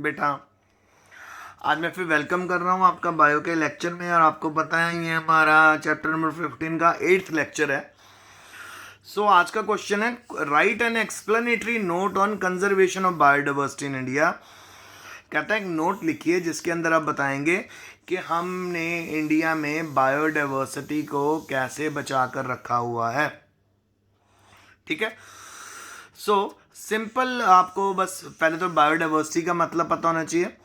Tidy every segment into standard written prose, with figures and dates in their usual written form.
बेटा, आज मैं फिर वेलकम कर रहा हूँ आपका बायो के लेक्चर में। और आपको पता है ये हमारा चैप्टर नंबर 15 का 8th लेक्चर है। आज का क्वेश्चन है, write an explanatory note on conservation of biodiversity in India. कहता है एक नोट लिखिए जिसके अंदर आप बताएंगे कि हमने इंडिया में बायोडाइवर्सिटी को कैसे बचा कर रखा हुआ है। ठीक है। सिंपल, आपको बस पहले तो बायोडाइवर्सिटी का मतलब पता होना चाहिए।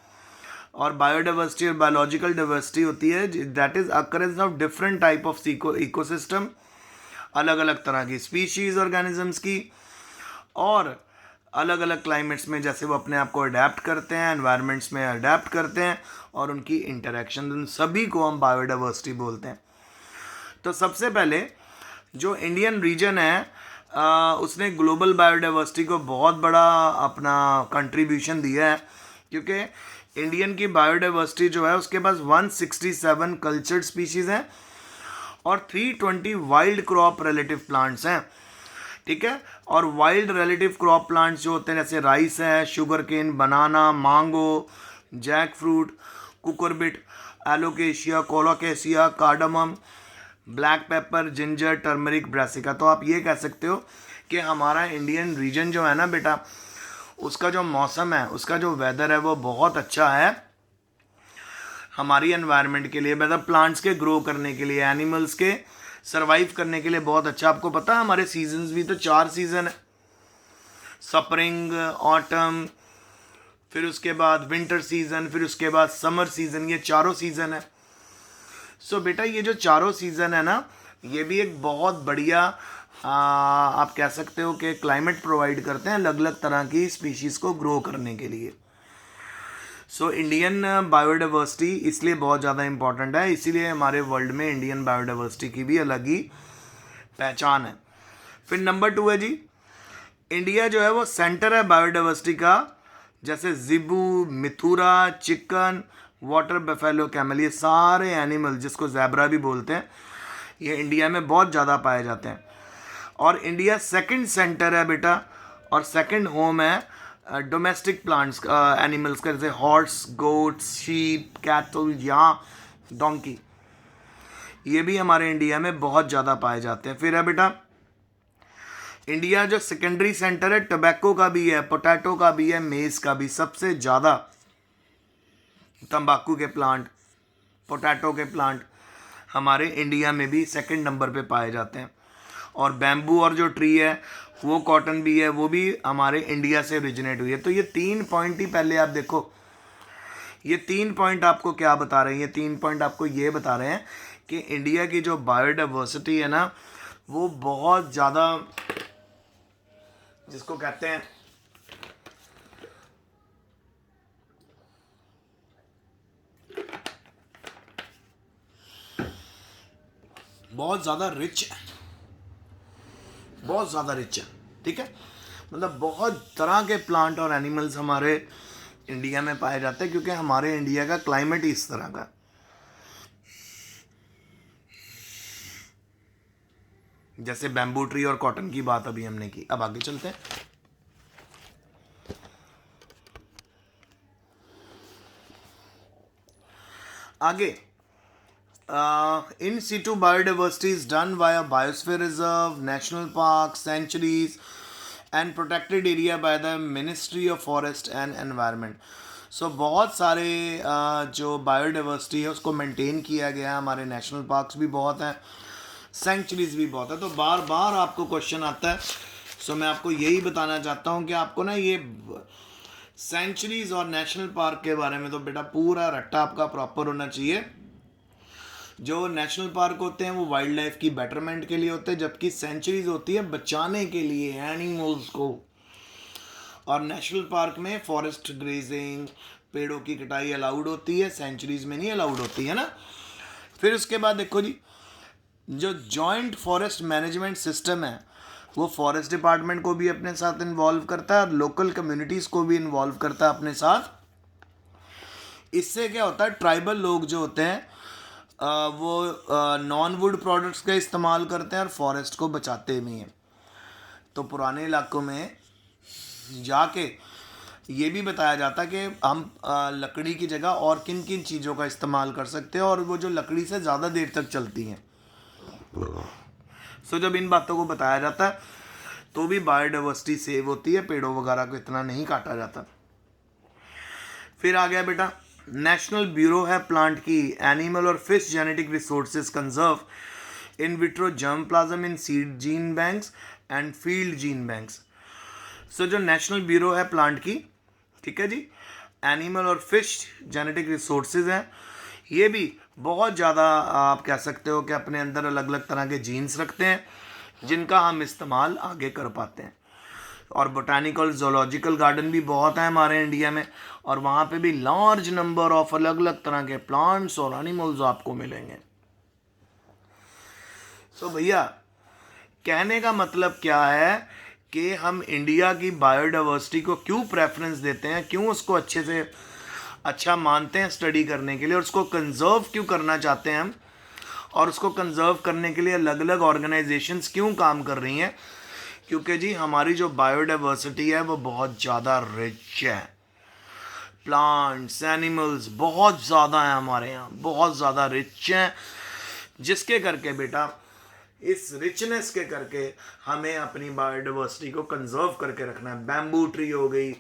और बायोडाइवर्सिटी और बायोलॉजिकल डाइवर्सिटी होती है that is occurrence of different type of ecosystem, अलग अलग तरह की स्पीशीज ऑर्गेनिजम्स की, और अलग अलग क्लाइमेट्स में जैसे वो अपने आप को अडेप्ट करते हैं, एनवायरनमेंट्स में अडेप्ट करते हैं, और उनकी इंटरेक्शन, उन सभी को हम बायोडाइवर्सिटी बोलते हैं। तो सबसे पहले जो इंडियन रीजन है उसने ग्लोबल बायोडाइवर्सिटी को बहुत बड़ा अपना कंट्रीब्यूशन दिया है, क्योंकि इंडियन की बायोडाइवर्सिटी जो है उसके पास 167 कल्चर्ड स्पीशीज़ हैं और 320 वाइल्ड क्रॉप रिलेटिव प्लांट्स हैं। ठीक है। और वाइल्ड रिलेटिव क्रॉप प्लांट्स जो होते हैं जैसे राइस है, sugar cane, banana, mango, jackfruit, cucurbit, alocasia, colocasia, cardamom, black pepper, ginger, turmeric, brassica. तो आप ये कह सकते हो कि हमारा इंडियन रीजन जो है ना बेटा, उसका जो मौसम है, उसका जो वेदर है वो बहुत अच्छा है हमारी एनवायरनमेंट के लिए, मतलब प्लांट्स के ग्रो करने के लिए, एनिमल्स के सरवाइव करने के लिए बहुत अच्छा। आपको पता है हमारे सीजन्स भी तो 4 सीज़न है, स्प्रिंग, ऑटम, फिर उसके बाद विंटर सीज़न, फिर उसके बाद समर सीज़न, ये चारों सीज़न है। बेटा ये जो चारों सीज़न है ना, ये भी एक बहुत बढ़िया आप कह सकते हो कि क्लाइमेट प्रोवाइड करते हैं अलग अलग तरह की स्पीशीज़ को ग्रो करने के लिए। इंडियन बायोडाइवर्सिटी इसलिए बहुत ज़्यादा इम्पॉर्टेंट है, इसीलिए हमारे वर्ल्ड में इंडियन बायोडाइवर्सिटी की भी अलग ही पहचान है। फिर नंबर 2 है जी, इंडिया जो है वो सेंटर है बायोडाइवर्सिटी का। जैसे जिबू, मिथुरा, चिकन, वाटर बफेलो, कैमल, ये सारे एनिमल जिसको ज़ेब्रा भी बोलते हैं, ये इंडिया में बहुत ज़्यादा पाए जाते हैं। और इंडिया सेकंड सेंटर है बेटा, और सेकंड होम है डोमेस्टिक प्लांट्स एनिमल्स का, जैसे हॉर्स, गोट्स, शीप, कैटल या डोंकी, ये भी हमारे इंडिया में बहुत ज़्यादा पाए जाते हैं। फिर है बेटा इंडिया जो सेकेंडरी सेंटर है, टोबैको का भी है, पोटैटो का भी है, मेज़ का भी। सबसे ज़्यादा तंबाकू के प्लांट, पोटैटो के प्लांट हमारे इंडिया में भी सेकंड नंबर पे पाए जाते हैं। और बैम्बू और जो ट्री है वो कॉटन भी है, वो भी हमारे इंडिया से ओरिजिनेट हुई है। तो ये 3 पॉइंट ही पहले आप देखो, ये 3 पॉइंट आपको क्या बता रहे हैं? ये 3 पॉइंट आपको ये बता रहे हैं कि इंडिया की जो बायोडाइवर्सिटी है ना, वो बहुत ज़्यादा, जिसको कहते हैं बहुत ज़्यादा रिच है, बहुत ज़्यादा रिच है। ठीक है। मतलब बहुत तरह के प्लांट और एनिमल्स हमारे इंडिया में पाए जाते हैं, क्योंकि हमारे इंडिया का क्लाइमेट ही इस तरह का। जैसे बैम्बू ट्री और कॉटन की बात अभी हमने की। अब आगे चलते हैं। आगे इन situ biodiversity is done via biosphere reserve, national parks, sanctuaries and protected area by the Ministry of Forest and Environment. बहुत सारे जो बायोडाइवर्सिटी है उसको मेंटेन किया गया है। हमारे नेशनल पार्क्स भी बहुत हैं, सेंचुरीज भी बहुत है। तो बार बार आपको क्वेश्चन आता है। मैं आपको यही बताना चाहता हूँ कि आपको ना ये सेंचुरीज और नेशनल पार्क के बारे में तो बेटा पूरा रट्टा आपका प्रॉपर होना चाहिए। जो नेशनल पार्क होते हैं वो वाइल्ड लाइफ की बेटरमेंट के लिए होते हैं, जबकि सेंचुरीज होती है बचाने के लिए एनिमल्स को। और नेशनल पार्क में फॉरेस्ट ग्रेजिंग, पेड़ों की कटाई अलाउड होती है, सेंचुरीज में नहीं अलाउड होती है ना। फिर उसके बाद देखो जी, जो जॉइंट फॉरेस्ट मैनेजमेंट सिस्टम है वो फॉरेस्ट डिपार्टमेंट को भी अपने साथ इन्वॉल्व करता है और लोकल कम्युनिटीज़ को भी इन्वॉल्व करता है अपने साथ। इससे क्या होता है, ट्राइबल लोग जो होते हैं वो नॉन वुड प्रोडक्ट्स का इस्तेमाल करते हैं और फॉरेस्ट को बचाते भी हैं। तो पुराने इलाकों में जाके ये भी बताया जाता कि हम लकड़ी की जगह और किन किन चीज़ों का इस्तेमाल कर सकते हैं और वो जो लकड़ी से ज़्यादा देर तक चलती हैं। सो जब इन बातों को बताया जाता है तो भी बायोडाइवर्सिटी सेव होती है, पेड़ों वगैरह को इतना नहीं काटा जाता। फिर आ गया बेटा नेशनल ब्यूरो है प्लांट की एनिमल और fish genetic resources conserve in vitro germ plasm in seed gene banks and field gene banks. So जो नेशनल ब्यूरो है प्लांट की, ठीक है जी, एनिमल और फिश जेनेटिक रिसोर्सेज हैं, ये भी बहुत ज़्यादा आप कह सकते हो कि अपने अंदर अलग अलग तरह के जीन्स रखते हैं जिनका हम इस्तेमाल आगे कर पाते हैं। और बोटानिकल जोलॉजिकल गार्डन भी बहुत है हमारे इंडिया में, और वहाँ पे भी लार्ज नंबर ऑफ अलग अलग तरह के प्लांट्स और एनिमल्स आपको मिलेंगे। सो भैया कहने का मतलब क्या है कि हम इंडिया की बायोडाइवर्सिटी को क्यों प्रेफरेंस देते हैं, क्यों उसको अच्छे से अच्छा मानते हैं स्टडी करने के लिए, और उसको कंजर्व क्यों करना चाहते हैं हम, और उसको कंजर्व करने के लिए अलग अलग ऑर्गेनाइजेशंस क्यों काम कर रही हैं। क्योंकि जी हमारी जो बायोडाइवर्सिटी है वो बहुत ज़्यादा रिच है, प्लांट्स एनिमल्स बहुत ज़्यादा हैं हमारे यहाँ, बहुत ज़्यादा रिच हैं, जिसके करके बेटा इस रिचनेस के करके हमें अपनी बायोडाइवर्सिटी को कंजर्व करके रखना है। बैम्बू ट्री हो गई,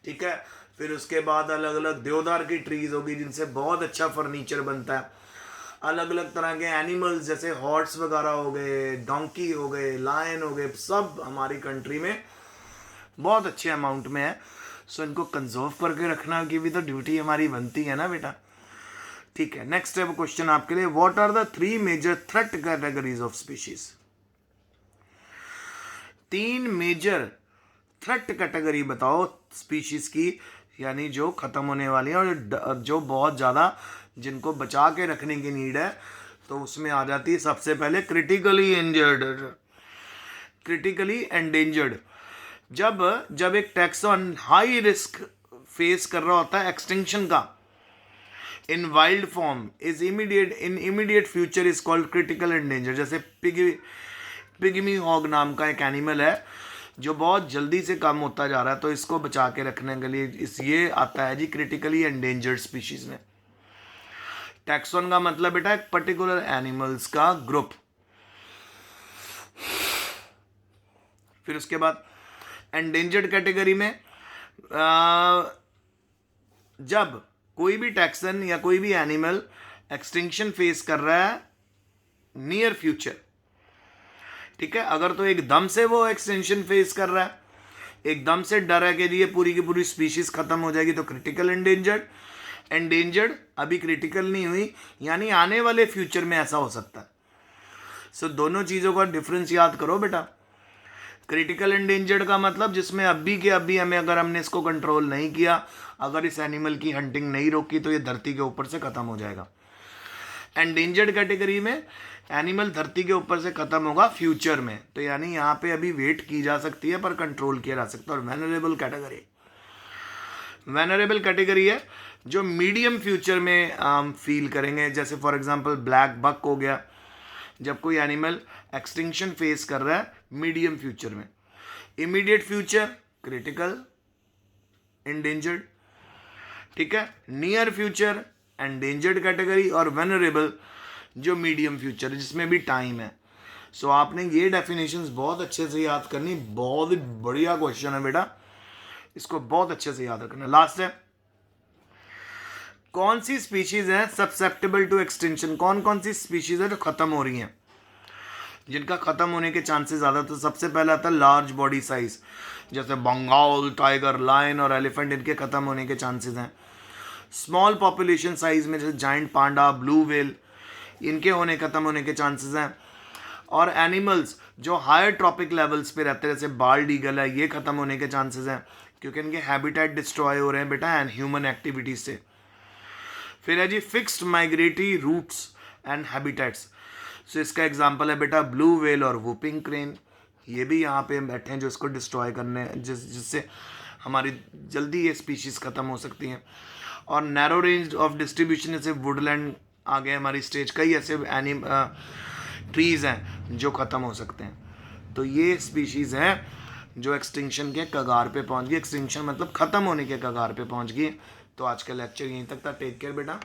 ठीक है, फिर उसके बाद अलग अलग देवदार की ट्रीज होगी जिनसे बहुत अच्छा फर्नीचर बनता है। अलग अलग तरह के एनिमल्स जैसे हॉर्स वगैरह हो गए, डोंकी हो गए, लायन हो गए, सब हमारी कंट्री में बहुत अच्छे अमाउंट में है। सो इनको कंजर्व करके रखना की भी तो ड्यूटी हमारी बनती है ना बेटा। ठीक है, नेक्स्ट है क्वेश्चन आपके लिए, what are the 3 major threat categories of species. 3 major threat category बताओ स्पीशीज की, यानी जो खत्म होने वाली है और जो बहुत ज़्यादा जिनको बचा के रखने की नीड है। तो उसमें आ जाती है सबसे पहले क्रिटिकली इंजर्ड, क्रिटिकली एंडेंजर्ड। जब एक टैक्सॉन हाई रिस्क फेस कर रहा होता है एक्सटिंक्शन का इन wild form is immediate future is called critical endangered. जैसे पिग्मी हॉग नाम का एक एनिमल है जो बहुत जल्दी से कम होता जा रहा है, तो इसको बचा के रखने के लिए ये आता है जी क्रिटिकली एंडेंजर्ड स्पीशीज में। टैक्सॉन का मतलब बेटा एक पर्टिकुलर एनिमल्स का ग्रुप। फिर उसके बाद एंडेंजर्ड कैटेगरी में जब कोई भी टैक्सन या कोई भी एनिमल एक्सटिंक्शन फेस कर रहा है नियर फ्यूचर, ठीक है, अगर तो एकदम से वो एक्सटिंक्शन फेस कर रहा है, एकदम से डर है कि ये पूरी की पूरी स्पीशीज खत्म हो जाएगी, तो क्रिटिकल एंडेंजर्ड। एंडेंजर्ड अभी क्रिटिकल नहीं हुई, यानी आने वाले फ्यूचर में ऐसा हो सकता है। सो दोनों चीज़ों का डिफरेंस याद करो बेटा। क्रिटिकल एंडेंजर्ड का मतलब जिसमें अभी के अभी हमें, अगर हमने इसको कंट्रोल नहीं किया, अगर इस एनिमल की हंटिंग नहीं रोकी, तो ये धरती के ऊपर से ख़त्म हो जाएगा। एंडेंजर्ड कैटेगरी में एनिमल धरती के ऊपर से ख़त्म होगा फ्यूचर में, तो यानी यहाँ पे अभी वेट की जा सकती है पर कंट्रोल किया जा सकता है। और वेनरेबल कैटेगरी, वेनरेबल कैटेगरी है जो मीडियम फ्यूचर में हम फील करेंगे। जैसे फॉर एग्जांपल ब्लैक बक हो गया, जब कोई एनिमल एक्सटिंक्शन फेस कर रहा है मीडियम फ्यूचर में। इमीडिएट फ्यूचर क्रिटिकल एंडेंजर्ड, ठीक है, नियर फ्यूचर एंडेंजर्ड कैटेगरी, और वेनरेबल जो मीडियम फ्यूचर जिसमें भी टाइम है। सो आपने ये डेफिनेशंस बहुत अच्छे से याद करनी, बहुत ही बढ़िया क्वेश्चन है बेटा, इसको बहुत अच्छे से याद रखना। लास्ट है, कौन सी स्पीशीज है सब्सेप्टेबल टू एक्सटिंक्शन, कौन कौन सी स्पीशीज है जो खत्म हो रही हैं, जिनका खत्म होने के चांसेस ज़्यादा। तो सबसे पहला आता है लार्ज बॉडी साइज, जैसे बंगाल टाइगर, लायन और एलिफेंट, इनके खत्म होने के चांसेस हैं। स्मॉल पॉपुलेशन साइज में जैसे जाइंट पांडा, ब्लू व्हेल, इनके खत्म होने के चांसेस हैं। और एनिमल्स जो हायर ट्रॉपिक लेवल्स पे रहते हैं जैसे बाल्ड ईगल है, ये खत्म होने के चांसेस हैं क्योंकि इनके हैबिटेट डिस्ट्रॉय हो रहे हैं बेटा एंड ह्यूमन एक्टिविटीज से। फिर है जी fixed migratory routes and habitats. So इसका एग्जांपल है बेटा ब्लू व्हेल और वूपिंग क्रेन, ये भी यहाँ पे बैठे हैं जो इसको डिस्ट्रॉय करने जिससे हमारी जल्दी ये स्पीशीज़ ख़त्म हो सकती हैं। और नैरो रेंज ऑफ डिस्ट्रीब्यूशन जैसे वुडलैंड आ गए हमारी स्टेज, कई ऐसे ट्रीज़ हैं जो ख़त्म हो सकते हैं। तो ये स्पीशीज़ हैं जो एक्सटिंक्शन के कगार पे पहुंच गई। एक्सटिंक्शन मतलब ख़त्म होने के कगार पे पहुंच गई। तो आज का लेक्चर यहीं तक था। टेक केयर बेटा।